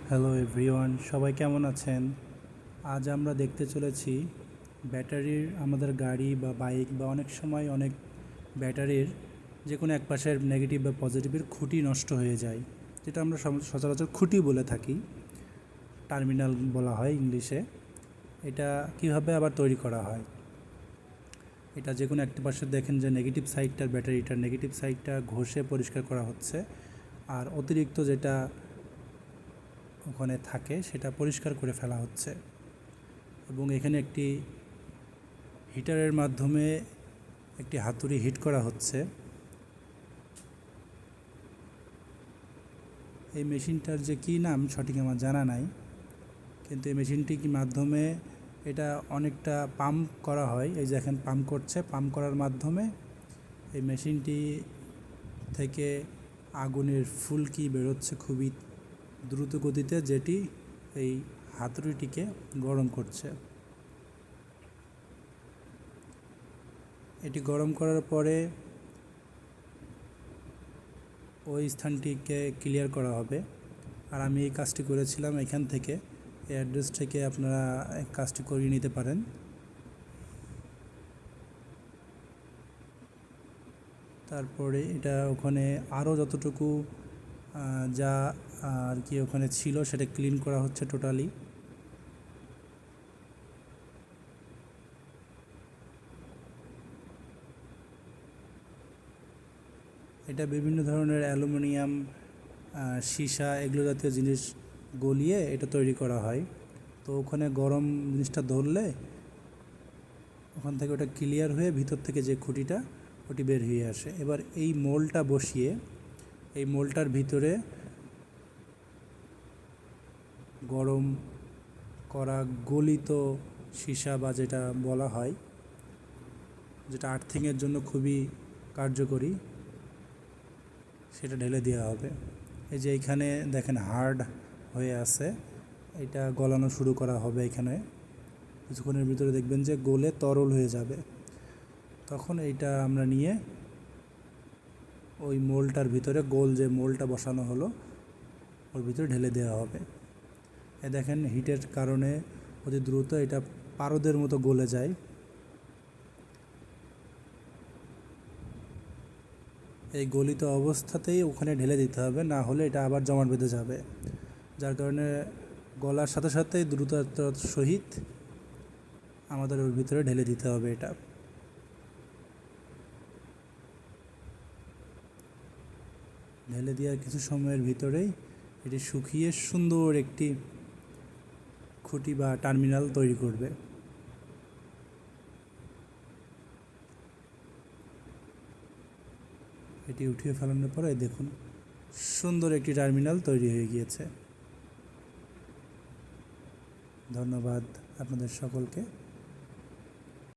Hello everyone, সবাই কেমন আছেন? আজ আমরা দেখতে চলেছি ব্যাটারির আমাদের গাড়ি বা বাইক বা অনেক সময় অনেক ব্যাটারির যে কোনো এক পাশের নেগেটিভ বা পজিটিভের খুঁটি নষ্ট হয়ে যায়, যেটা আমরা সচরাচর খুঁটি বলে থাকি, টার্মিনাল বলা হয় ইংলিশে। এটা কীভাবে আবার তৈরি করা হয়? এটা যে কোনো একটা পাশে দেখেন যে নেগেটিভ সাইডটার ব্যাটারিটার নেগেটিভ সাইডটা ঘষে পরিষ্কার করা হচ্ছে, আর অতিরিক্ত যেটা ওখানে থাকে সেটা পরিষ্কার করে ফেলা হচ্ছে। এবং এখানে একটি হিটারের মাধ্যমে একটি হাতুড়ি হিট করা হচ্ছে। এই মেশিনটার যে কী নাম সঠিক আমার জানা নাই, কিন্তু এই মেশিনটি কি মাধ্যমে এটা অনেকটা পাম্প করা হয়। এই যে এখন পাম্প করছে, পাম্প করার মাধ্যমে এই মেশিনটি থেকে আগুনের ফুলকি বেরোচ্ছে খুবই দ্রুত গতিতে, যেটি এই হাতুড়িটিকে গরম করছে। এটি গরম করার পরে ওই স্থানটিকে ক্লিয়ার করা হবে। আর আমি এই কাজটি করেছিলাম এখান থেকে, এই অ্যাড্রেস থেকে আপনারা কাজটি করিয়ে নিতে পারেন। তারপরে এটা ওখানে আরও যতটুকু যা আর কি ওখানে ছিল সেটা ক্লিন করা হচ্ছে টোটালি। এটা বিভিন্ন ধরনের অ্যালুমিনিয়াম, সীসা, এগুলো জাতীয় জিনিস গলিয়ে এটা তৈরি করা হয়। তো ওখানে গরম জিনিসটা ধরলে ওখান থেকে ওটা ক্লিয়ার হয়ে ভিতর থেকে যে খুঁটিটা ওটি বের হয়ে আসে। এবার এই মোলটা বসিয়ে এই মোলটার ভিতরে গরম করা গলিত সীসা বা যেটা বলা হয়, যেটা আর্থিংয়ের জন্য খুবই কার্যকরী, সেটা ঢেলে দেওয়া হবে। এই যে এইখানে দেখেন হার্ড হয়ে আছে, এটা গলানো শুরু করা হবে। এখানে কিছুক্ষণের ভিতরে দেখবেন যে গলে তরল হয়ে যাবে। তখন এইটা আমরা নিয়ে ওই মোলটার ভিতরে, গোল যে মোলটা বসানো হলো ওর ভিতরে ঢেলে দেওয়া হবে। এ দেখেন হিটের কারণে অতি দ্রুত এটা পারদের মতো গলে যায়। এই গলিত অবস্থাতেই ওখানে ঢেলে দিতে হবে, না হলে এটা আবার জমাট বেঁধে যাবে। যার কারণে গলার সাথে সাথেই দ্রুততার সহিত আমাদের ওর ভিতরে ঢেলে দিতে হবে। এটা ঢেলে দেওয়ার কিছু সময়ের ভিতরেই এটি শুকিয়ে সুন্দর একটি খুঁটি বা টার্মিনাল তৈরি করবে। এটি উঠিয়ে ফেলানোর পরে দেখুন সুন্দর একটি টার্মিনাল তৈরি হয়ে গিয়েছে। ধন্যবাদ আপনাদের সকলকে।